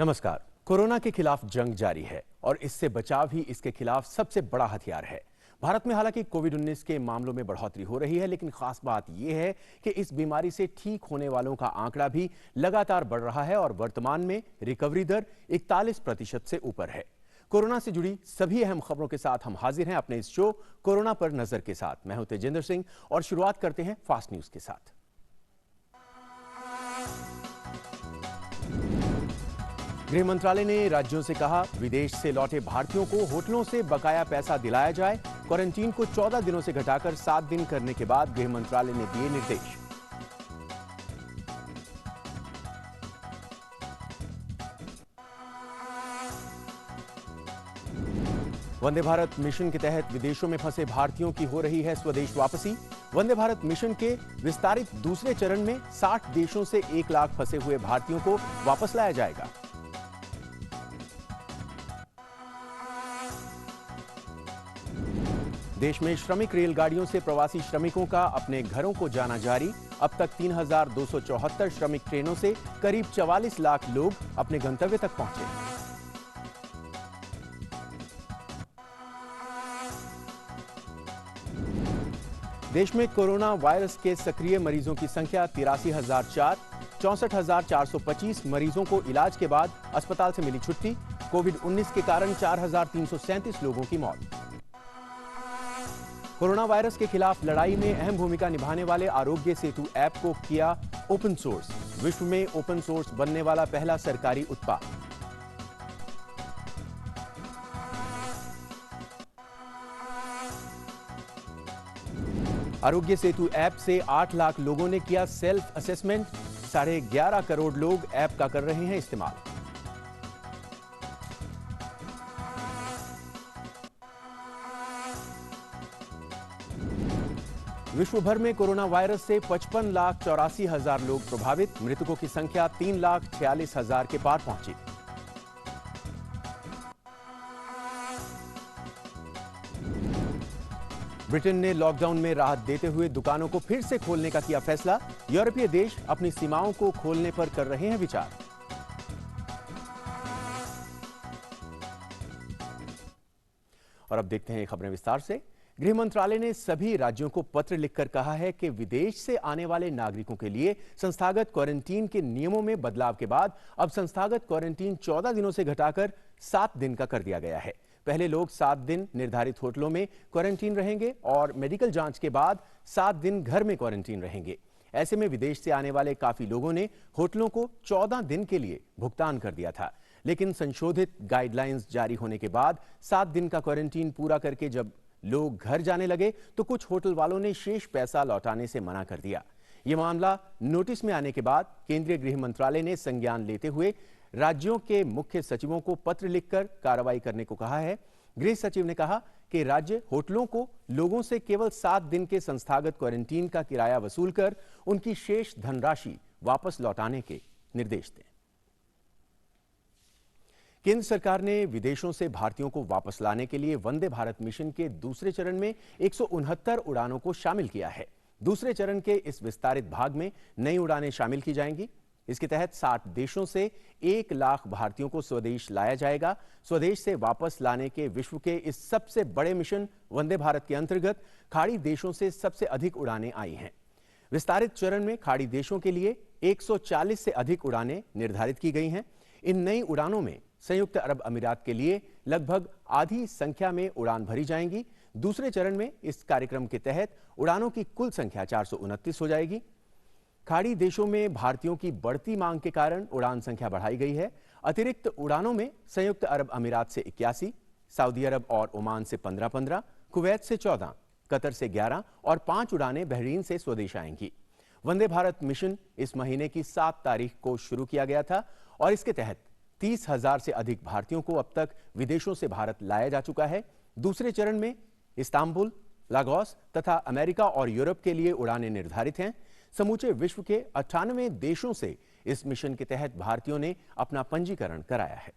नमस्कार। कोरोना के खिलाफ जंग जारी है और इससे बचाव ही इसके खिलाफ सबसे बड़ा हथियार है। भारत में हालांकि कोविड-19 के मामलों में बढ़ोतरी हो रही है, लेकिन खास बात यह है कि इस बीमारी से ठीक होने वालों का आंकड़ा भी लगातार बढ़ रहा है और वर्तमान में रिकवरी दर 41% से ऊपर है। कोरोना से जुड़ी सभी अहम खबरों के साथ हम हाजिर हैं अपने इस शो कोरोना पर नजर के साथ। मैं हूं तेजेंद्र सिंह और शुरुआत करते हैं फास्ट न्यूज के साथ। गृह मंत्रालय ने राज्यों से कहा, विदेश से लौटे भारतीयों को होटलों से बकाया पैसा दिलाया जाए। क्वारंटीन को 14 दिनों से घटाकर 7 दिन करने के बाद गृह मंत्रालय ने दिए निर्देश। वंदे भारत मिशन के तहत विदेशों में फंसे भारतीयों की हो रही है स्वदेश वापसी। वंदे भारत मिशन के विस्तारित दूसरे चरण में 60 देशों से 1 लाख फंसे हुए भारतीयों को वापस लाया जाएगा। देश में श्रमिक रेलगाड़ियों से प्रवासी श्रमिकों का अपने घरों को जाना जारी। अब तक 3,274 श्रमिक ट्रेनों से करीब 44 लाख लोग अपने गंतव्य तक पहुंचे। देश में कोरोना वायरस के सक्रिय मरीजों की संख्या 83,004, 64,425 मरीजों को इलाज के बाद अस्पताल से मिली छुट्टी। कोविड-19 के कारण 4,337 लोगों की मौत। कोरोना वायरस के खिलाफ लड़ाई में अहम भूमिका निभाने वाले आरोग्य सेतु ऐप को किया ओपन सोर्स। विश्व में ओपन सोर्स बनने वाला पहला सरकारी उत्पाद। आरोग्य सेतु ऐप से 8 लाख लोगों ने किया सेल्फ असेसमेंट। 11.5 करोड़ लोग ऐप का कर रहे हैं इस्तेमाल। विश्व भर में कोरोना वायरस से 55,84,000 लोग प्रभावित। मृतकों की संख्या 3,46,000 के पार पहुंची। ब्रिटेन ने लॉकडाउन में राहत देते हुए दुकानों को फिर से खोलने का किया फैसला। यूरोपीय देश अपनी सीमाओं को खोलने पर कर रहे हैं विचार। और अब देखते हैं खबरें विस्तार से। गृह मंत्रालय ने सभी राज्यों को पत्र लिखकर कहा है कि विदेश से आने वाले नागरिकों के लिए संस्थागत क्वारंटीन के नियमों में बदलाव के बाद अब संस्थागत क्वारंटीन 14 दिनों से घटाकर 7 दिन का कर दिया गया है। पहले लोग 7 दिन निर्धारित होटलों में क्वारंटीन रहेंगे और मेडिकल जांच के बाद 7 दिन घर में क्वारंटीन रहेंगे। ऐसे में विदेश से आने वाले काफी लोगों ने होटलों को 14 दिन के लिए भुगतान कर दिया था, लेकिन संशोधित गाइडलाइंस जारी होने के बाद 7 दिन का क्वारंटीन पूरा करके जब लोग घर जाने लगे तो कुछ होटल वालों ने शेष पैसा लौटाने से मना कर दिया। यह मामला नोटिस में आने के बाद केंद्रीय गृह मंत्रालय ने संज्ञान लेते हुए राज्यों के मुख्य सचिवों को पत्र लिखकर कार्रवाई करने को कहा है। गृह सचिव ने कहा कि राज्य होटलों को लोगों से केवल 7 दिन के संस्थागत क्वारंटीन का किराया वसूल कर उनकी शेष धनराशि वापस लौटाने के निर्देश दें। केंद्र सरकार ने विदेशों से भारतीयों को वापस लाने के लिए वंदे भारत मिशन के दूसरे चरण में 169 उड़ानों को शामिल किया है। दूसरे चरण के इस विस्तारित भाग में नई उड़ानें शामिल की जाएंगी। इसके तहत 60 देशों से 1 लाख भारतीयों को स्वदेश लाया जाएगा। स्वदेश से वापस लाने के विश्व के इस सबसे बड़े मिशन वंदे भारत के अंतर्गत खाड़ी देशों से सबसे अधिक उड़ानें आई हैं। विस्तारित चरण में खाड़ी देशों के लिए 140 से अधिक उड़ानें निर्धारित की गई हैं। इन नई उड़ानों में संयुक्त अरब अमीरात के लिए लगभग आधी संख्या में उड़ान भरी जाएंगी। दूसरे चरण में इस कार्यक्रम के तहत उड़ानों की कुल संख्या 429 हो जाएगी। खाड़ी देशों में भारतीयों की बढ़ती मांग के कारण उड़ान संख्या बढ़ाई गई है। अतिरिक्त उड़ानों में संयुक्त अरब अमीरात से 81, सऊदी अरब और ओमान से 15-15, कुवैत से 14, कतर से 11 और 5 उड़ानें बहरीन से स्वदेश आएंगी। वंदे भारत मिशन इस महीने की 7 तारीख को शुरू किया गया था और इसके तहत 30,000 से अधिक भारतीयों को अब तक विदेशों से भारत लाया जा चुका है। दूसरे चरण में इस्तांबुल, लागोस तथा अमेरिका और यूरोप के लिए उड़ानें निर्धारित हैं। समूचे विश्व के 98 देशों से इस मिशन के तहत भारतीयों ने अपना पंजीकरण कराया है।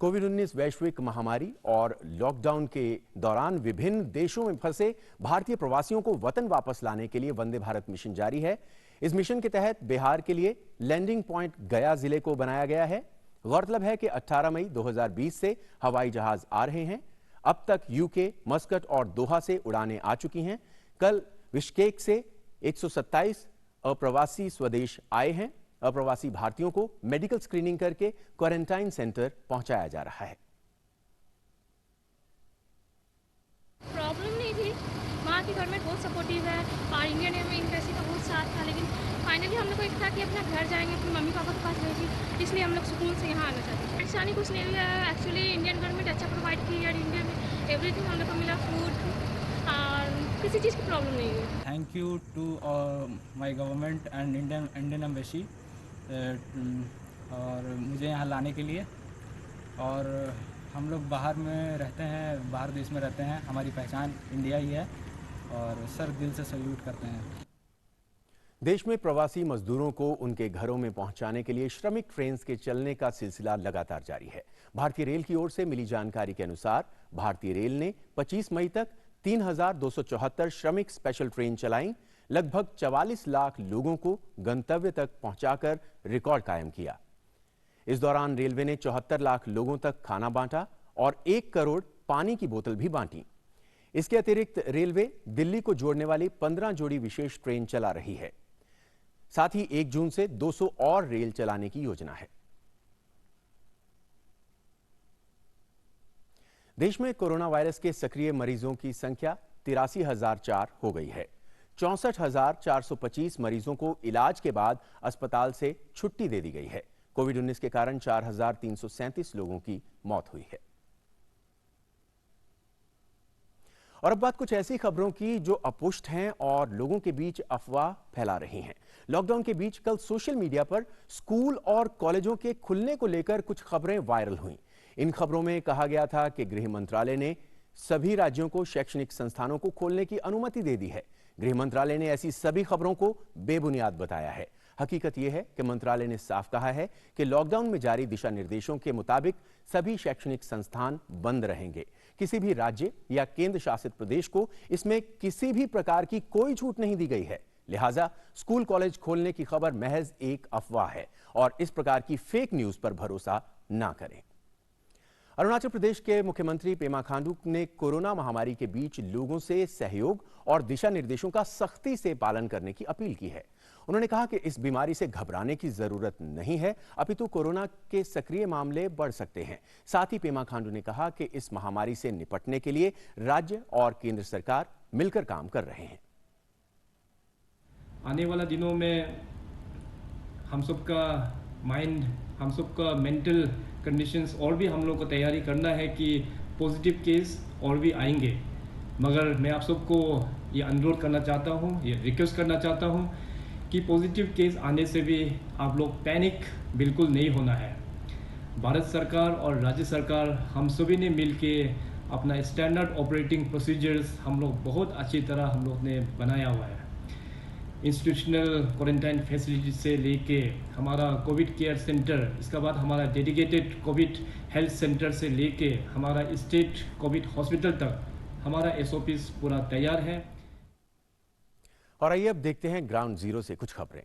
कोविड-19 वैश्विक महामारी और लॉकडाउन के दौरान विभिन्न देशों में फंसे भारतीय प्रवासियों को वतन वापस लाने के लिए वंदे भारत मिशन जारी है। इस मिशन के तहत बिहार के लिए लैंडिंग पॉइंट गया जिले को बनाया गया है। गौरतलब है कि 18 मई 2020 से हवाई जहाज आ रहे हैं। अब तक यूके, मस्कट और दोहा से उड़ानें आ चुकी हैं। कल बिश्केक से 127 अप्रवासी स्वदेश आए हैं। अप्रवासी भारतीयों को मेडिकल स्क्रीनिंग करके क्वारंटाइन सेंटर पहुंचाया जा रहा है। प्रॉब्लम नहीं थी, वहाँ की गवर्नमेंट बहुत सपोर्टिव है और इंडियन एम्बेसी का बहुत साथ था, लेकिन फाइनली हम लोग को एक था कि अपना घर जाएंगे, अपनी मम्मी पापा के पास रहेगी, इसलिए हम लोग सुकून से यहाँ आना चाहते हैं। परेशानी कुछ नहीं है, एक्चुअली इंडियन गवर्नमेंट अच्छा प्रोवाइड की और इंडिया में एवरीथिंग हम लोग को मिला, फूड और किसी चीज़ की प्रॉब्लम नहीं हुई। Thank you to my government and Indian embassy और मुझे यहाँ लाने के लिए। और हम लोग बाहर में रहते हैं, बाहर देश में रहते हैं, हमारी पहचान इंडिया ही है और सर दिल से सल्यूट करते हैं। देश में प्रवासी मजदूरों को उनके घरों में पहुंचाने के लिए श्रमिक ट्रेन के चलने का सिलसिला लगातार जारी है। भारतीय रेल की ओर से मिली जानकारी के अनुसार भारतीय रेल ने 25 मई तक 3,274 श्रमिक स्पेशल ट्रेन चलाई। लगभग 44 लाख लोगों को गंतव्य तक पहुंचाकर रिकॉर्ड कायम किया। इस दौरान रेलवे ने 74 लाख लोगों तक खाना बांटा और 1 करोड़ पानी की बोतल भी बांटी। इसके अतिरिक्त रेलवे दिल्ली को जोड़ने वाली 15 जोड़ी विशेष ट्रेन चला रही है। साथ ही 1 जून से 200 और रेल चलाने की योजना है। देश में कोरोना वायरस के सक्रिय मरीजों की संख्या 83,004 हो गई है। 64,425 मरीजों को इलाज के बाद अस्पताल से छुट्टी दे दी गई है। कोविड-19 के कारण 4,337 लोगों की मौत हुई है। और अब बात कुछ ऐसी खबरों की जो अपुष्ट हैं और लोगों के बीच अफवाह फैला रही हैं। लॉकडाउन के बीच कल सोशल मीडिया पर स्कूल और कॉलेजों के खुलने को लेकर कुछ खबरें वायरल हुईं। इन खबरों में कहा गया था कि गृह मंत्रालय ने सभी राज्यों को शैक्षणिक संस्थानों को खोलने की अनुमति दे दी है। गृह मंत्रालय ने ऐसी सभी खबरों को बेबुनियाद बताया है। हकीकत यह है कि मंत्रालय ने साफ कहा है कि लॉकडाउन में जारी दिशा निर्देशों के मुताबिक सभी शैक्षणिक संस्थान बंद रहेंगे। किसी भी राज्य या केंद्र शासित प्रदेश को इसमें किसी भी प्रकार की कोई छूट नहीं दी गई है। लिहाजा स्कूल कॉलेज खोलने की खबर महज एक अफवाह है और इस प्रकार की फेक न्यूज पर भरोसा ना करें। अरुणाचल प्रदेश के मुख्यमंत्री पेमा खांडू ने कोरोना महामारी के बीच लोगों से सहयोग और दिशा निर्देशों का सख्ती से पालन करने की अपील की है। उन्होंने कहा कि इस बीमारी से घबराने की जरूरत नहीं है, अपितु कोरोना के सक्रिय मामले बढ़ सकते हैं। साथ ही पेमा खांडू ने कहा कि इस महामारी से निपटने के लिए राज्य और केंद्र सरकार मिलकर काम कर रहे हैं। आने वाला दिनों में हम सबका माइंड, हम सबका मेंटल कंडीशंस और भी हम लोग को तैयारी करना है कि पॉजिटिव केस और भी आएंगे। मगर मैं आप सबको ये अनुरोध करना चाहता हूँ, ये रिक्वेस्ट करना चाहता हूँ कि पॉजिटिव केस आने से भी आप लोग पैनिक बिल्कुल नहीं होना है। भारत सरकार और राज्य सरकार हम सभी ने मिलके अपना स्टैंडर्ड ऑपरेटिंग प्रोसीजर्स हम लोग बहुत अच्छी तरह हम लोग ने बनाया हुआ है। इंस्टीट्यूशनल क्वारंटाइन फैसिलिटी से लेके हमारा कोविड केयर सेंटर, इसके बाद हमारा डेडिकेटेड कोविड हेल्थ सेंटर से लेके हमारा स्टेट कोविड हॉस्पिटल तक हमारा एसओपीज पूरा तैयार है। और आइए अब देखते हैं ग्राउंड जीरो से कुछ खबरें।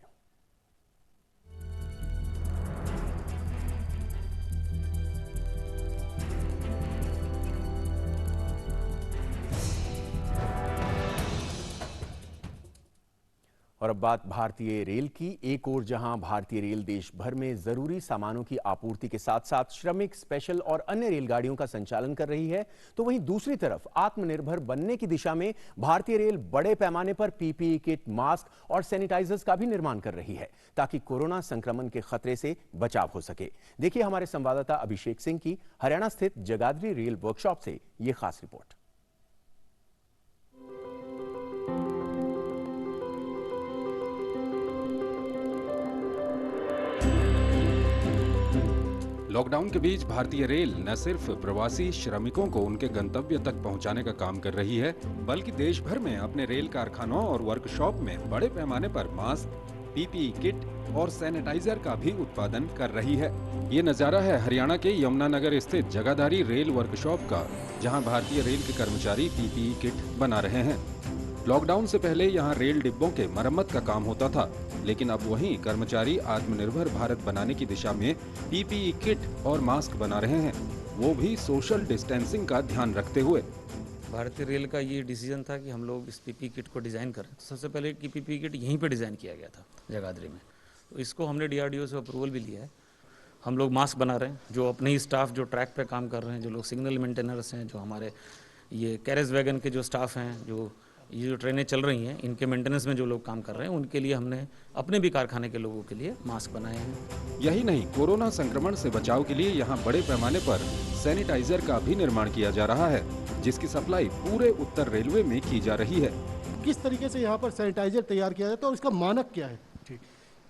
और अब बात भारतीय रेल की। एक ओर जहां भारतीय रेल देश भर में जरूरी सामानों की आपूर्ति के साथ साथ श्रमिक, स्पेशल और अन्य रेलगाड़ियों का संचालन कर रही है, तो वहीं दूसरी तरफ आत्मनिर्भर बनने की दिशा में भारतीय रेल बड़े पैमाने पर पीपीई किट, मास्क और सैनिटाइजर्स का भी निर्माण कर रही है ताकि कोरोना संक्रमण के खतरे से बचाव हो सके। देखिए हमारे संवाददाता अभिषेक सिंह की हरियाणा स्थित जगाधरी रेल वर्कशॉप से यह खास रिपोर्ट। लॉकडाउन के बीच भारतीय रेल न सिर्फ प्रवासी श्रमिकों को उनके गंतव्य तक पहुंचाने का काम कर रही है, बल्कि देश भर में अपने रेल कारखानों और वर्कशॉप में बड़े पैमाने पर मास्क, पीपीई किट और सैनिटाइजर का भी उत्पादन कर रही है। ये नजारा है हरियाणा के यमुनानगर स्थित जगाधरी रेल वर्कशॉप का, जहां भारतीय रेल के कर्मचारी पीपीई किट बना रहे हैं। लॉकडाउन से पहले यहां रेल डिब्बों के मरम्मत का काम होता था, लेकिन अब वहीं कर्मचारी आत्मनिर्भर भारत बनाने की दिशा में पीपीई किट और मास्क बना रहे हैं, वो भी सोशल डिस्टेंसिंग का ध्यान रखते हुए। भारतीय रेल का ये डिसीजन था कि हम लोग इस पीपीई किट को डिज़ाइन करें। तो सबसे पहले की पीपीई किट यहीं पे डिज़ाइन किया गया था जगाधरी में, तो इसको हमने डीआरडीओ से अप्रूवल भी लिया है। हम लोग मास्क बना रहे हैं, जो अपने ही स्टाफ जो ट्रैक पे काम कर रहे हैं, जो लोग सिग्नल मेंटेनर्स हैं, जो हमारे ये कैरेज वैगन के जो स्टाफ हैं, जो ये जो ट्रेनें चल रही हैं इनके मेंटेनेंस में जो लोग काम कर रहे हैं, उनके लिए हमने अपने भी कारखाने के लोगों के लिए मास्क बनाए हैं। यही नहीं, कोरोना संक्रमण से बचाव के लिए यहाँ बड़े पैमाने पर सैनिटाइजर का भी निर्माण किया जा रहा है, जिसकी सप्लाई पूरे उत्तर रेलवे में की जा रही है। किस तरीके से यहाँ पर सैनिटाइजर तैयार किया जाता है और इसका मानक क्या है? ठीक,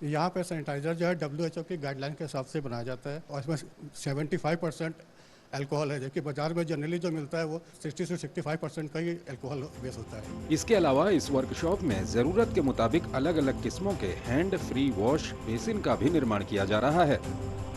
यहाँ पर सैनिटाइजर जो है WHO की गाइडलाइन के हिसाब से बनाया जाता है और इसमें 75% अल्कोहल है, जबकि बाजार में जनरली जो मिलता है वो 60 से 65% का ही अल्कोहल बेस होता है। इसके अलावा इस वर्कशॉप में जरूरत के मुताबिक अलग अलग किस्मों के हैंड फ्री वॉश बेसिन का भी निर्माण किया जा रहा है,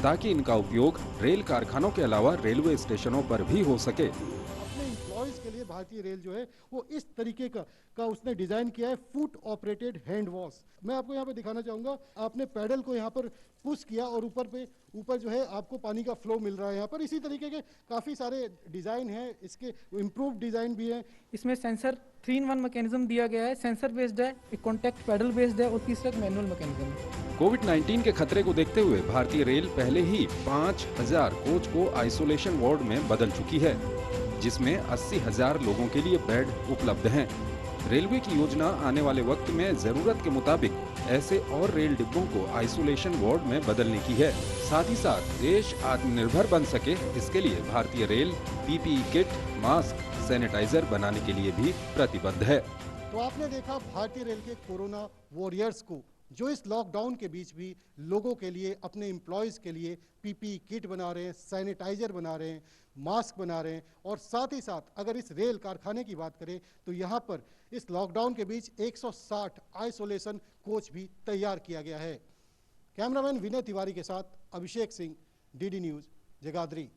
ताकि इनका उपयोग रेल कारखानों के अलावा रेलवे स्टेशनों पर भी हो सके। अपने एम्प्लॉयज के लिए भारतीय रेल जो है वो इस तरीके का उसने डिजाइन किया है, फुट ऑपरेटेड हैंड वॉश। मैं आपको यहाँ पे दिखाना चाहूंगा, आपने पैडल को यहाँ पर पुश किया और ऊपर जो है आपको पानी का फ्लो मिल रहा है यहाँ पर। इसी तरीके के काफी सारे डिजाइन हैं, इसके इम्प्रूव डिजाइन भी है। इसमें सेंसर 3-in-1 मैकेनिज्म दिया गया है, सेंसर बेस्ड है, एक कॉन्टैक्ट पैडल बेस्ड है और तीसरा एक मैनुअल मैकेनिज्म है। कोविड-19 के खतरे को देखते हुए भारतीय रेल पहले ही 5000 कोच को आइसोलेशन वार्ड में बदल चुकी है, जिसमें 80,000 लोगों के लिए बेड उपलब्ध हैं। रेलवे की योजना आने वाले वक्त में जरूरत के मुताबिक ऐसे और रेल डिब्बों को आइसोलेशन वार्ड में बदलने की है। साथ ही साथ देश आत्मनिर्भर बन सके, इसके लिए भारतीय rail PPE kit, mask, sanitizer बनाने के लिए भी प्रतिबद्ध है। तो आपने देखा भारतीय रेल के कोरोना वॉरियर्स को, जो इस लॉकडाउन के बीच भी लोगों के लिए, अपने एम्प्लॉयज के लिए पीपीई किट बना रहे हैं, सैनिटाइजर बना रहे हैं, मास्क बना रहे हैं। और साथ ही साथ अगर इस रेल कारखाने की बात करें तो यहाँ पर इस लॉकडाउन के बीच 160 आइसोलेशन कोच भी तैयार किया गया है। कैमरामैन विनय तिवारी के साथ अभिषेक सिंह, डीडी न्यूज, जगाधरी।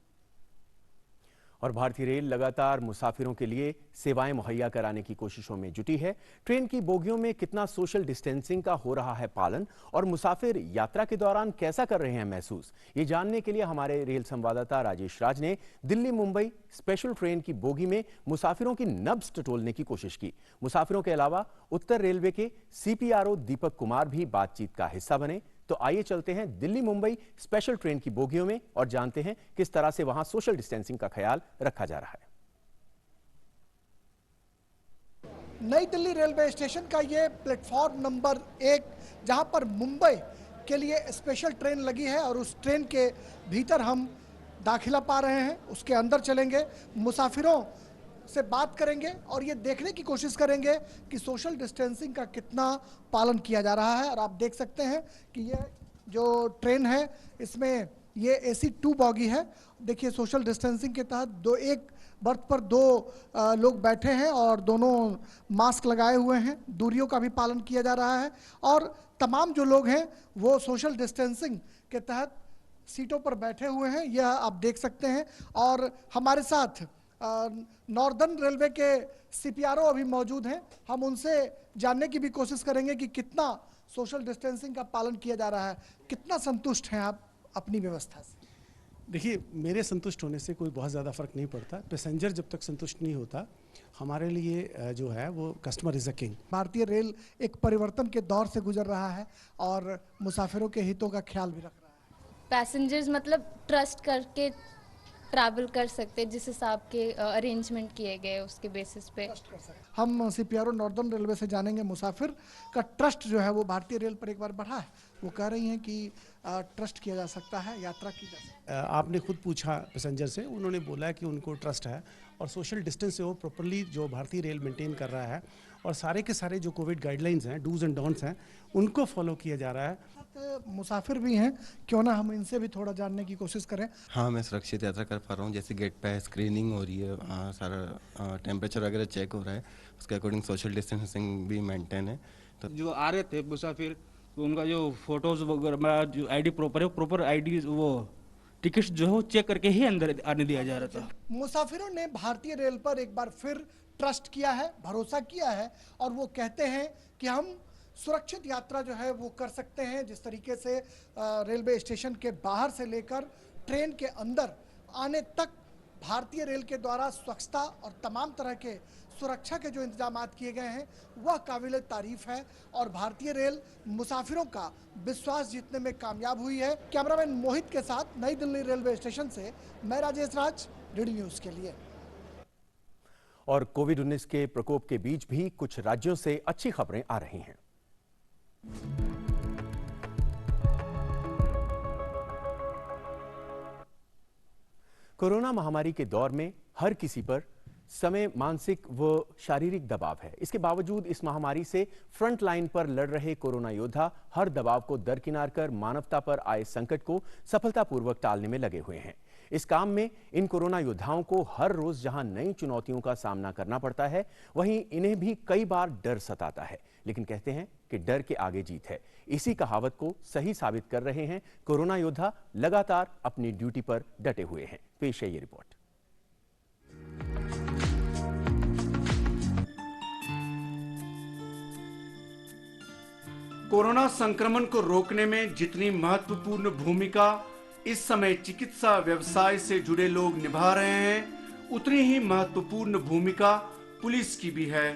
और भारतीय रेल लगातार मुसाफिरों के लिए सेवाएं मुहैया कराने की कोशिशों में जुटी है। ट्रेन की बोगियों में कितना सोशल डिस्टेंसिंग का हो रहा है पालन और मुसाफिर यात्रा के दौरान कैसा कर रहे हैं महसूस, ये जानने के लिए हमारे रेल संवाददाता राजेश राज ने दिल्ली मुंबई स्पेशल ट्रेन की बोगी में मुसाफिरों की नब्ज टटोलने की कोशिश की। मुसाफिरों के अलावा उत्तर रेलवे के CPRO दीपक कुमार भी बातचीत का हिस्सा बने। तो आइए चलते हैं दिल्ली मुंबई स्पेशल ट्रेन की बोगियों में और जानते हैं किस तरह से वहां सोशल डिस्टेंसिंग का ख्याल रखा जा रहा है। नई दिल्ली रेलवे स्टेशन का ये प्लेटफॉर्म नंबर 1, जहां पर मुंबई के लिए स्पेशल ट्रेन लगी है और उस ट्रेन के भीतर हम दाखिला पा रहे हैं। उसके अंदर चलेंगे, मुसाफिरों से बात करेंगे और ये देखने की कोशिश करेंगे कि सोशल डिस्टेंसिंग का कितना पालन किया जा रहा है। और आप देख सकते हैं कि ये जो ट्रेन है इसमें ये AC 2 बॉगी है। देखिए सोशल डिस्टेंसिंग के तहत एक बर्थ पर 2 लोग बैठे हैं और दोनों मास्क लगाए हुए हैं। दूरियों का भी पालन किया जा रहा है और तमाम जो लोग हैं वो सोशल डिस्टेंसिंग के तहत सीटों पर बैठे हुए हैं, यह आप देख सकते हैं। और हमारे साथ नॉर्दर्न रेलवे के CPRO अभी मौजूद हैं, हम उनसे जानने की भी कोशिश करेंगे कि कितना सोशल डिस्टेंसिंग का पालन किया जा रहा है। कितना संतुष्ट हैं आप अपनी व्यवस्था से? देखिए, मेरे संतुष्ट होने से कोई बहुत ज़्यादा फर्क नहीं पड़ता। पैसेंजर जब तक संतुष्ट नहीं होता, हमारे लिए जो है वो कस्टमर इज अ किंग। भारतीय रेल एक परिवर्तन के दौर से गुजर रहा है और मुसाफिरों के हितों का ख्याल भी रख रहा है। पैसेंजर्स मतलब ट्रस्ट करके ट्रैवल कर सकते, जिस हिसाब के अरेंजमेंट किए गए उसके बेसिस पे। हम CPRO नॉर्दर्न रेलवे से जानेंगे मुसाफिर का ट्रस्ट जो है वो भारतीय रेल पर एक बार बढ़ा है। वो कह रही हैं कि ट्रस्ट किया जा सकता है, यात्रा की जा सकती है। आपने खुद पूछा पैसेंजर से, उन्होंने बोला कि उनको ट्रस्ट है और सोशल डिस्टेंस से वो प्रॉपरली जो भारतीय रेल मेंटेन कर रहा है और सारे के सारे जो कोविड गाइडलाइंस हैं, डूज एंड डोंट्स हैं, उनको फॉलो किया जा रहा है। मुसाफिर भी हैं, क्यों ना हम इनसे भी थोड़ा जानने की कोशिश करें। हाँ, मैं सुरक्षित यात्रा कर पा रहा हूँ। जैसे गेट पे स्क्रीनिंग हो रही है, सारा टेम्परेचर वगैरह चेक हो रहा है, उसके अकॉर्डिंग सोशल डिस्टेंसिंग भी मेंटेन है। तो जो आ रहे थे मुसाफिर, तो उनका जो फोटोज वगैरह, जो ID प्रॉपर है, प्रॉपर ID वो टिकट जो है वो चेक करके ही अंदर आने दिया जा रहा था। मुसाफिरों ने भारतीय रेल पर एक बार फिर ट्रस्ट किया है, भरोसा किया है और वो कहते हैं कि हम सुरक्षित यात्रा जो है वो कर सकते हैं। जिस तरीके से रेलवे स्टेशन के बाहर से लेकर ट्रेन के अंदर आने तक भारतीय रेल के द्वारा स्वच्छता और तमाम तरह के सुरक्षा के जो इंतजाम किए गए हैं वह काबिल तारीफ है और भारतीय रेल मुसाफिरों का विश्वास जीतने में कामयाब हुई है। कैमरामैन मोहित के साथ नई दिल्ली रेलवे स्टेशन से मैं राजेश राज, डीडी न्यूज के लिए। और कोविड-19 के प्रकोप के बीच भी कुछ राज्यों से अच्छी खबरें आ रही हैं। कोरोना महामारी के दौर में हर किसी पर समय मानसिक व शारीरिक दबाव है। इसके बावजूद इस महामारी से फ्रंट लाइन पर लड़ रहे कोरोना योद्धा हर दबाव को दरकिनार कर मानवता पर आए संकट को सफलतापूर्वक टालने में लगे हुए हैं। इस काम में इन कोरोना योद्धाओं को हर रोज जहां नई चुनौतियों का सामना करना पड़ता है, वहीं इन्हें भी कई बार डर सताता है। लेकिन कहते हैं कि डर के आगे जीत है। इसी कहावत को सही साबित कर रहे हैं कोरोना योद्धा लगातार अपनी ड्यूटी पर डटे हुए हैं। पेश है ये रिपोर्ट। कोरोना संक्रमण को रोकने में जितनी महत्वपूर्ण भूमिका इस समय चिकित्सा व्यवसाय से जुड़े लोग निभा रहे हैं, उतनी ही महत्वपूर्ण भूमिका पुलिस की भी है।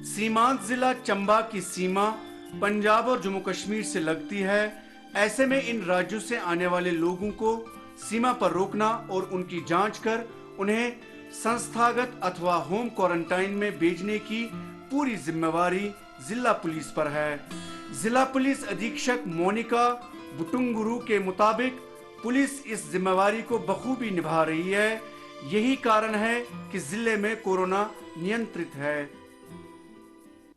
सीमांत जिला चंबा की सीमा पंजाब और जम्मू कश्मीर से लगती है। ऐसे में इन राज्यों से आने वाले लोगों को सीमा पर रोकना और उनकी जांच कर उन्हें संस्थागत अथवा होम क्वारंटाइन में भेजने की पूरी जिम्मेवारी जिला पुलिस पर है। जिला पुलिस अधीक्षक मोनिका बुटुंगुरु के मुताबिक पुलिस इस जिम्मेवारी को बखूबी निभा रही है। यही कारण है कि जिले में कोरोना नियंत्रित है।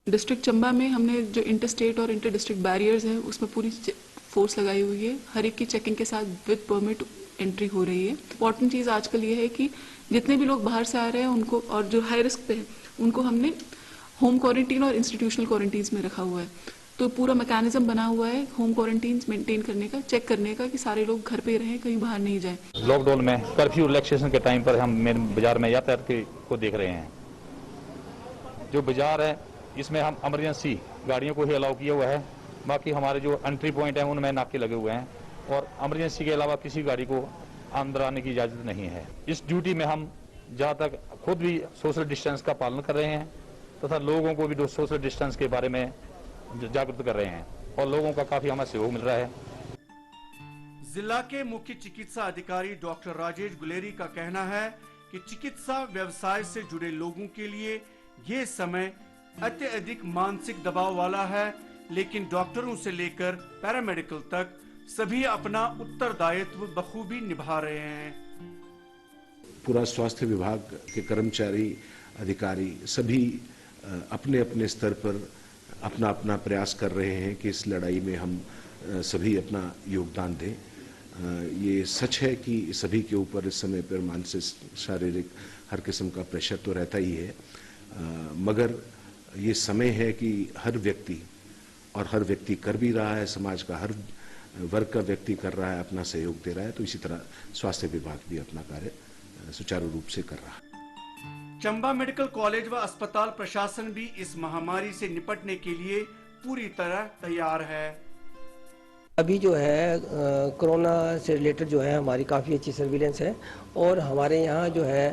डिस्ट्रिक्ट चंबा में हमने जो इंटर स्टेट और इंटर डिस्ट्रिक्ट बैरियर्स है उसमें पूरी फोर्स लगाई हुई है। हर एक की चेकिंग के साथ विद परमिट एंट्री हो रही है। इम्पोर्टेंट चीज़ आजकल ये है कि जितने भी लोग बाहर से आ रहे हैं उनको, और जो हाई रिस्क पे है उनको हमने होम क्वारंटीन और इंस्टीट्यूशनल क्वारंटीन में रखा हुआ है। तो पूरा मैकेनिज्म बना हुआ है होम क्वारंटीन मेंटेन करने का, चेक करने का कि सारे लोग घर पे रहें, कहीं बाहर नहीं जाएं। लॉकडाउन में कर्फ्यू रिलैक्सेशन के टाइम पर हम मेन बाजार में यातायात को देख रहे हैं। जो बाजार है इसमें हम इमरजेंसी गाड़ियों को ही अलाउ किया हुआ है। बाकी हमारे जो एंट्री पॉइंट है उनमें नाके लगे हुए हैं और इमरजेंसी के अलावा किसी गाड़ी को अंदर आने की इजाजत नहीं है। इस ड्यूटी में हम जहाँ तक खुद भी सोशल डिस्टेंस का पालन कर रहे हैं तथा लोगों को भी सोशल डिस्टेंस के बारे में जागरूक कर रहे हैं और लोगों का काफी हमें सहयोग मिल रहा है। जिला के मुख्य चिकित्सा अधिकारी डॉक्टर राजेश गुलेरी का कहना है कि चिकित्सा व्यवसाय से जुड़े लोगों के लिए ये समय अत्यधिक मानसिक दबाव वाला है, लेकिन डॉक्टरों से लेकर पैरामेडिकल तक सभी अपना उत्तरदायित्व बखूबी निभा रहे हैं। पूरा स्वास्थ्य विभाग के कर्मचारी, अधिकारी सभी अपने अपने स्तर पर अपना अपना प्रयास कर रहे हैं कि इस लड़ाई में हम सभी अपना योगदान दें। ये सच है कि सभी के ऊपर इस समय पर मानसिक, शारीरिक हर किस्म का प्रेशर तो रहता ही है, मगर ये समय है कि हर व्यक्ति, और हर व्यक्ति कर भी रहा है, समाज का हर वर्ग का व्यक्ति कर रहा है, अपना सहयोग दे रहा है। तो इसी तरह स्वास्थ्य विभाग भी अपना कार्य सुचारू रूप से कर रहा है। चंबा मेडिकल कॉलेज व अस्पताल प्रशासन भी इस महामारी से निपटने के लिए पूरी तरह तैयार है। अभी जो है कोरोना से रिलेटेड जो है हमारी काफ़ी अच्छी सर्विलेंस है और हमारे यहाँ जो है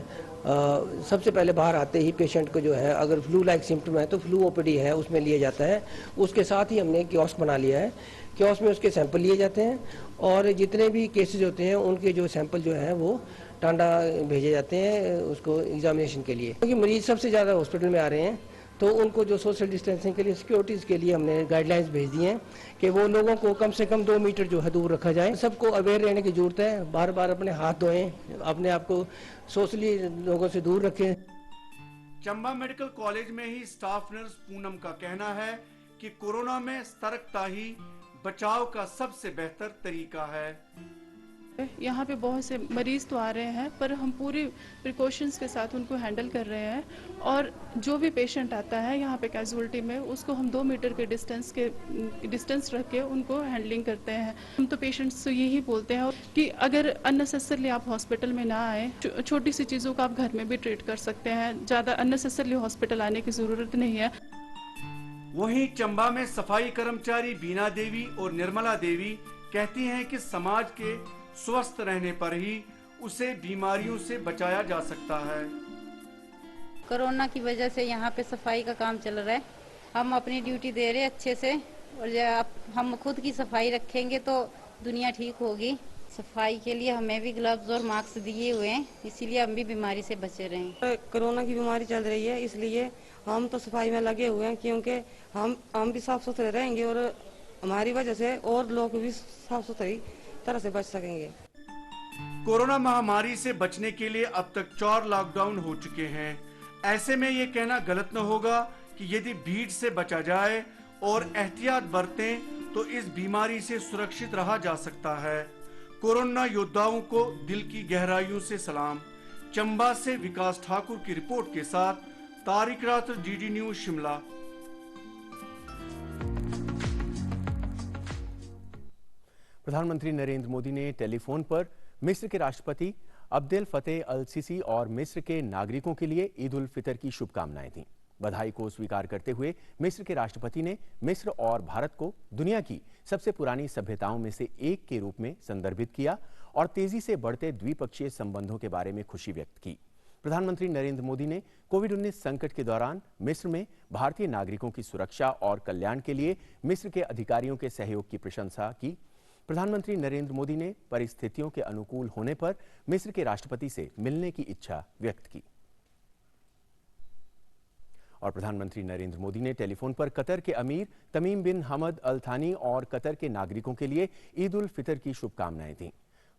सबसे पहले बाहर आते ही पेशेंट को जो है अगर फ्लू लाइक सिम्टम है तो फ्लू ओपीडी है उसमें लिया जाता है। उसके साथ ही हमने कियोस्क बना लिया है, कियोस्क में उसके सैंपल लिए जाते हैं और जितने भी केसेस होते हैं उनके जो सैंपल जो है वो टांडा भेजे जाते हैं उसको एग्जामिनेशन के लिए। क्योंकि मरीज सबसे ज़्यादा हॉस्पिटल में आ रहे हैं तो उनको जो सोशल डिस्टेंसिंग के लिए, सिक्योरिटीज़ के लिए हमने गाइडलाइंस भेज दी हैं कि वो लोगों को कम से कम 2 मीटर जो है दूर रखा जाए। सबको अवेयर रहने की जरूरत है, बार बार अपने हाथ धोएं, अपने आप को सोशली लोगों से दूर रखें। चंबा मेडिकल कॉलेज में ही स्टाफ नर्स पूनम का कहना है कि कोरोना में सतर्कता ही बचाव का सबसे बेहतर तरीका है। यहाँ पे बहुत से मरीज तो आ रहे हैं पर हम पूरी प्रिकॉशंस के साथ उनको हैंडल कर रहे हैं और जो भी पेशेंट आता है यहाँ पे कैजुअलिटी में उसको हम 2 मीटर के डिस्टेंस रख के उनको हैंडलिंग करते हैं। हम तो पेशेंट्स से यही बोलते हैं कि अगर अननेसेसरली आप हॉस्पिटल में ना आए, छोटी सी चीज़ों को आप घर में भी ट्रीट कर सकते हैं, ज़्यादा अननेसेसरली हॉस्पिटल आने की ज़रूरत नहीं है। वहीं चंबा में सफाई कर्मचारी बीना देवी और निर्मला देवी कहती हैं कि समाज के स्वस्थ रहने पर ही उसे बीमारियों से बचाया जा सकता है। कोरोना की वजह से यहाँ पे सफाई का काम चल रहा है। हम अपनी ड्यूटी दे रहे हैं अच्छे से, और जब हम खुद की सफाई रखेंगे तो दुनिया ठीक होगी। सफाई के लिए हमें भी ग्लव्स और मास्क दिए हुए हैं, इसीलिए हम भी बीमारी से बचे रहें। कोरोना की बीमारी चल रही है, इसलिए हम तो सफाई में लगे हुए हैं, क्योंकि हम भी साफ सुथरे रहेंगे और हमारी वजह से और लोग भी साफ सुथरी तरह से बच सकेंगे। कोरोना महामारी से बचने के लिए अब तक 4 लॉकडाउन हो चुके हैं। ऐसे में ये कहना गलत न होगा कि यदि भीड़ से बचा जाए और एहतियात बरतें तो इस बीमारी से सुरक्षित रहा जा सकता है। कोरोना योद्धाओं को दिल की गहराइयों से सलाम। चंबा से विकास ठाकुर की रिपोर्ट के साथ तारिक रात्र, डीडी न्यूज शिमला। प्रधानमंत्री नरेंद्र मोदी ने टेलीफोन पर मिस्र के राष्ट्रपति अब्देल फतेह अल सीसी और मिस्र के नागरिकों के लिए ईद उल फितर की शुभकामनाएं दी। बधाई को स्वीकार करते हुए मिस्र के राष्ट्रपति ने मिस्र और भारत को दुनिया की सबसे पुरानी सभ्यताओं में से एक के रूप में संदर्भित किया और तेजी से बढ़ते द्विपक्षीय संबंधों के बारे में खुशी व्यक्त की। प्रधानमंत्री नरेंद्र मोदी ने कोविड-19 संकट के दौरान मिस्र में भारतीय नागरिकों की सुरक्षा और कल्याण के लिए मिस्र के अधिकारियों के सहयोग की प्रशंसा की। प्रधानमंत्री नरेंद्र मोदी ने परिस्थितियों के अनुकूल होने पर मिस्र के राष्ट्रपति से मिलने की इच्छा व्यक्त की। और प्रधानमंत्री नरेंद्र मोदी ने टेलीफोन पर कतर के अमीर तमीम बिन हमद अल थानी और कतर के नागरिकों के लिए ईद उल फितर की शुभकामनाएं दी।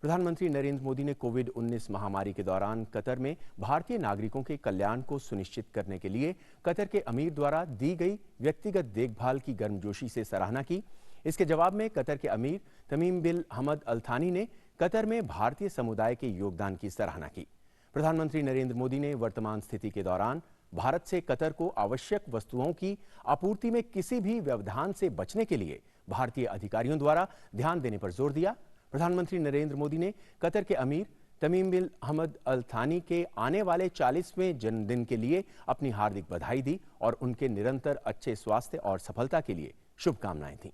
प्रधानमंत्री नरेंद्र मोदी ने कोविड-19 महामारी के दौरान कतर में भारतीय नागरिकों के कल्याण को सुनिश्चित करने के लिए कतर के अमीर द्वारा दी गई व्यक्तिगत देखभाल की गर्मजोशी से सराहना की। इसके जवाब में कतर के अमीर तमीम बिन हमद अल थानी ने कतर में भारतीय समुदाय के योगदान की सराहना की। प्रधानमंत्री नरेंद्र मोदी ने वर्तमान स्थिति के दौरान भारत से कतर को आवश्यक वस्तुओं की आपूर्ति में किसी भी व्यवधान से बचने के लिए भारतीय अधिकारियों द्वारा ध्यान देने पर जोर दिया। प्रधानमंत्री नरेंद्र मोदी ने कतर के अमीर तमीम बिन हमद अल थानी के आने वाले 40वें जन्मदिन के लिए अपनी हार्दिक बधाई दी और उनके निरंतर अच्छे स्वास्थ्य और सफलता के लिए शुभकामनाएं दी।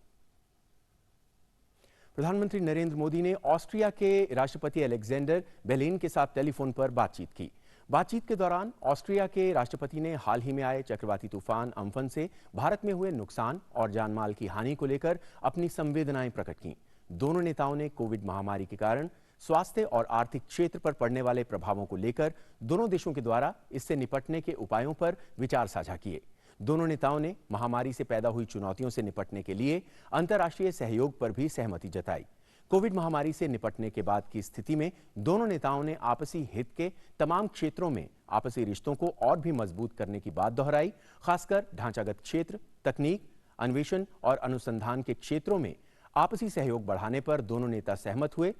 प्रधानमंत्री नरेंद्र मोदी ने ऑस्ट्रिया के राष्ट्रपति अलेक्जेंडर बेलिन के साथ टेलीफोन पर बातचीत की। बातचीत के दौरान ऑस्ट्रिया के राष्ट्रपति ने हाल ही में आए चक्रवाती तूफान अम्फन से भारत में हुए नुकसान और जानमाल की हानि को लेकर अपनी संवेदनाएं प्रकट की। दोनों नेताओं ने कोविड महामारी के कारण स्वास्थ्य और आर्थिक क्षेत्र पर पड़ने वाले प्रभावों को लेकर दोनों देशों के द्वारा इससे निपटने के उपायों पर विचार साझा किए। दोनों नेताओं ने महामारी से पैदा हुई चुनौतियों से निपटने के लिए अंतर्राष्ट्रीय सहयोग पर भी सहमति जताई। कोविड महामारी से निपटने के बाद की स्थिति में दोनों नेताओं ने आपसी हित के तमाम क्षेत्रों में आपसी रिश्तों को और भी मजबूत करने की बात दोहराई। खासकर ढांचागत क्षेत्र, तकनीक, अन्वेषण और अनुसंधान के क्षेत्रों में आपसी सहयोग बढ़ाने पर दोनों नेता सहमत हुए।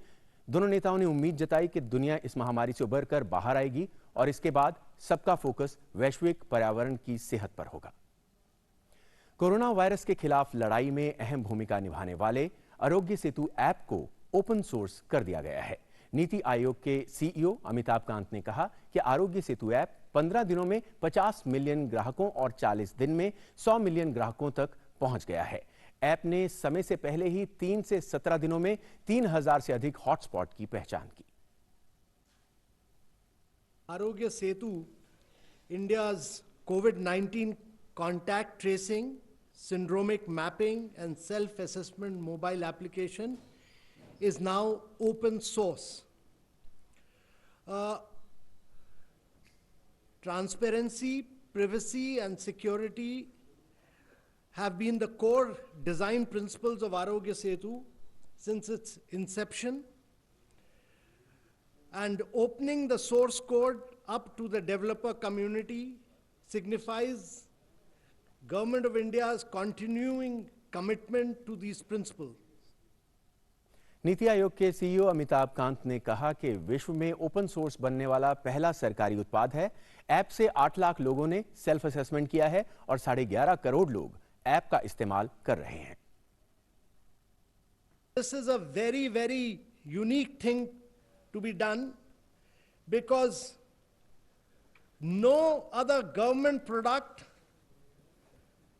दोनों नेताओं ने उम्मीद जताई कि दुनिया इस महामारी से उबरकर बाहर आएगी और इसके बाद सबका फोकस वैश्विक पर्यावरण की सेहत पर होगा। कोरोना वायरस के खिलाफ लड़ाई में अहम भूमिका निभाने वाले आरोग्य सेतु ऐप को ओपन सोर्स कर दिया गया है। नीति आयोग के सीईओ अमिताभ कांत ने कहा कि आरोग्य सेतु ऐप 15 दिनों में 50 मिलियन ग्राहकों और 40 दिन में 100 मिलियन ग्राहकों तक पहुंच गया है। ऐप ने समय से पहले ही 3 से 17 दिनों में 3000 से अधिक हॉटस्पॉट की पहचान की। Aarogya Setu, India's COVID-19 contact tracing, syndromic mapping and self-assessment mobile application is now open source. Transparency, privacy and security have been the core design principles of Arogya Setu since its inception, and opening the source code up to the developer community signifies Government of India's continuing commitment to these principles. NITI Aayog के CEO Amitabh Kant ने कहा कि विश्व में open source बनने वाला पहला सरकारी उत्पाद है। ऐप से 8 लाख लोगों ने सेल्फ असेसमेंट किया है और 11.5 करोड़ लोग ऐप का इस्तेमाल कर रहे हैं। This is a very, very unique thing to be done because no other government product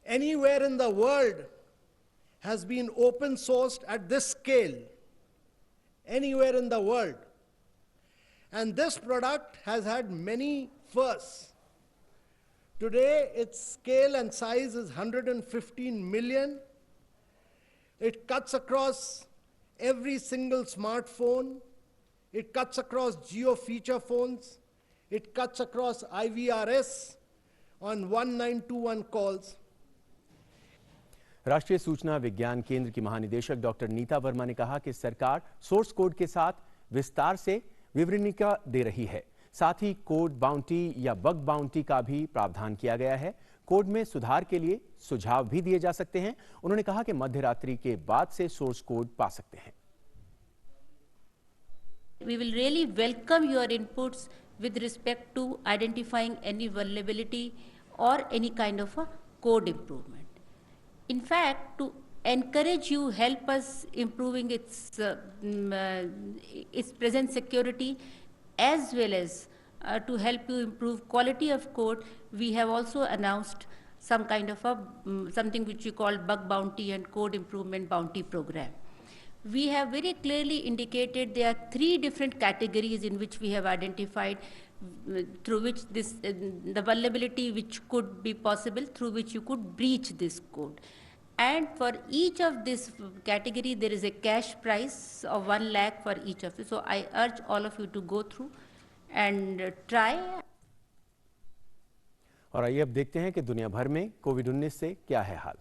anywhere in the world has been open sourced at this scale, anywhere in the world. And this product has had many firsts. Today, its scale and size is 115 million. It cuts across every single smartphone. It cuts across geo feature phones. It cuts across IVRS on 1921 calls. राष्ट्रीय सूचना विज्ञान केंद्र की महानिदेशक doctor Nita Verma ने कहा कि सरकार सोर्स कोड के साथ विस्तार से विवरणिका दे रही है। साथ ही कोड बाउंटी या बग बाउंटी का भी प्रावधान किया गया है। कोड में सुधार के लिए सुझाव भी दिए जा सकते हैं। उन्होंने कहा कि मध्य रात्रि के बाद से सोर्स कोड पा सकते हैं। We will really welcome your inputs with respect to identifying any vulnerability or any kind of a code improvement. In fact, to encourage you, help us improving its present security, as well as to help you improve quality of code, we have also announced some kind of a something which we call bug bounty and code improvement bounty program. We have very clearly indicated there are 3 different categories in which we have identified through which this the vulnerability which could be possible, through which you could breach this code. And for each of this category, there is a cash prize of 1 lakh for each of it. So I urge all of you to go through and try. और आइए अब देखते हैं कि दुनिया भर में कोविड-19 से क्या है हाल।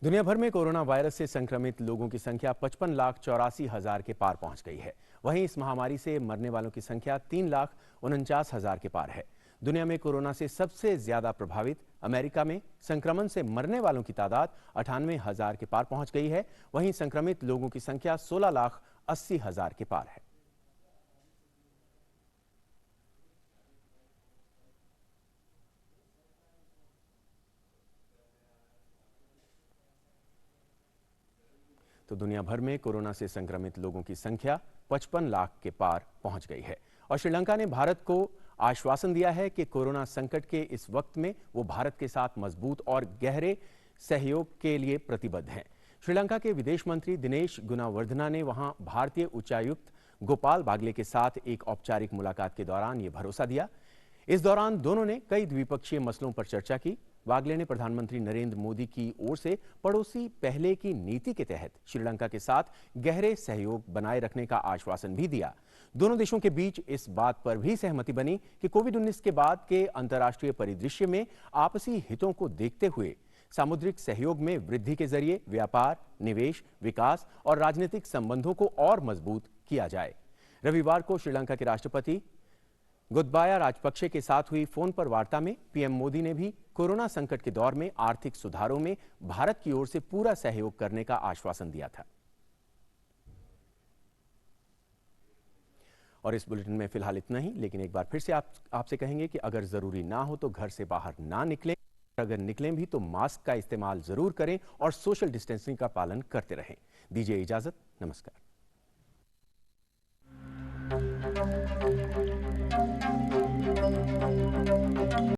दुनिया भर में कोरोना वायरस से संक्रमित लोगों की संख्या 55,84,000 के पार पहुंच गई है। वहीं इस महामारी से मरने वालों की संख्या 3,49,000 के पार है। दुनिया में कोरोना से सबसे ज्यादा प्रभावित अमेरिका में संक्रमण से मरने वालों की तादाद 98,000 के पार पहुंच गई है। वहीं संक्रमित लोगों की संख्या 16,80,000 के पार है। तो दुनिया भर में कोरोना से संक्रमित लोगों की संख्या 55 लाख के पार पहुंच गई है। और श्रीलंका ने भारत को आश्वासन दिया है कि कोरोना संकट के इस वक्त में वो भारत के साथ मजबूत और गहरे सहयोग के लिए प्रतिबद्ध हैं। श्रीलंका के विदेश मंत्री दिनेश गुणावर्धना ने वहां भारतीय उच्चायुक्त गोपाल बागले के साथ एक औपचारिक मुलाकात के दौरान ये भरोसा दिया। इस दौरान दोनों ने कई द्विपक्षीय मसलों पर चर्चा की। बागले ने प्रधानमंत्री नरेंद्र मोदी की ओर से पड़ोसी पहले की नीति के तहत श्रीलंका के साथ गहरे सहयोग बनाए रखने का आश्वासन भी दिया। दोनों देशों के बीच इस बात पर भी सहमति बनी कि कोविड-19 के बाद के अंतर्राष्ट्रीय परिदृश्य में आपसी हितों को देखते हुए सामुद्रिक सहयोग में वृद्धि के जरिए व्यापार, निवेश, विकास और राजनीतिक संबंधों को और मजबूत किया जाए। रविवार को श्रीलंका के राष्ट्रपति गोतबाया राजपक्षे के साथ हुई फोन पर वार्ता में पीएम मोदी ने भी कोरोना संकट के दौर में आर्थिक सुधारों में भारत की ओर से पूरा सहयोग करने का आश्वासन दिया था। और इस बुलेटिन में फिलहाल इतना ही, लेकिन एक बार फिर से आपसे कहेंगे कि अगर जरूरी ना हो तो घर से बाहर ना निकलें। अगर निकलें भी तो मास्क का इस्तेमाल जरूर करें और सोशल डिस्टेंसिंग का पालन करते रहें। दीजिए इजाजत, नमस्कार।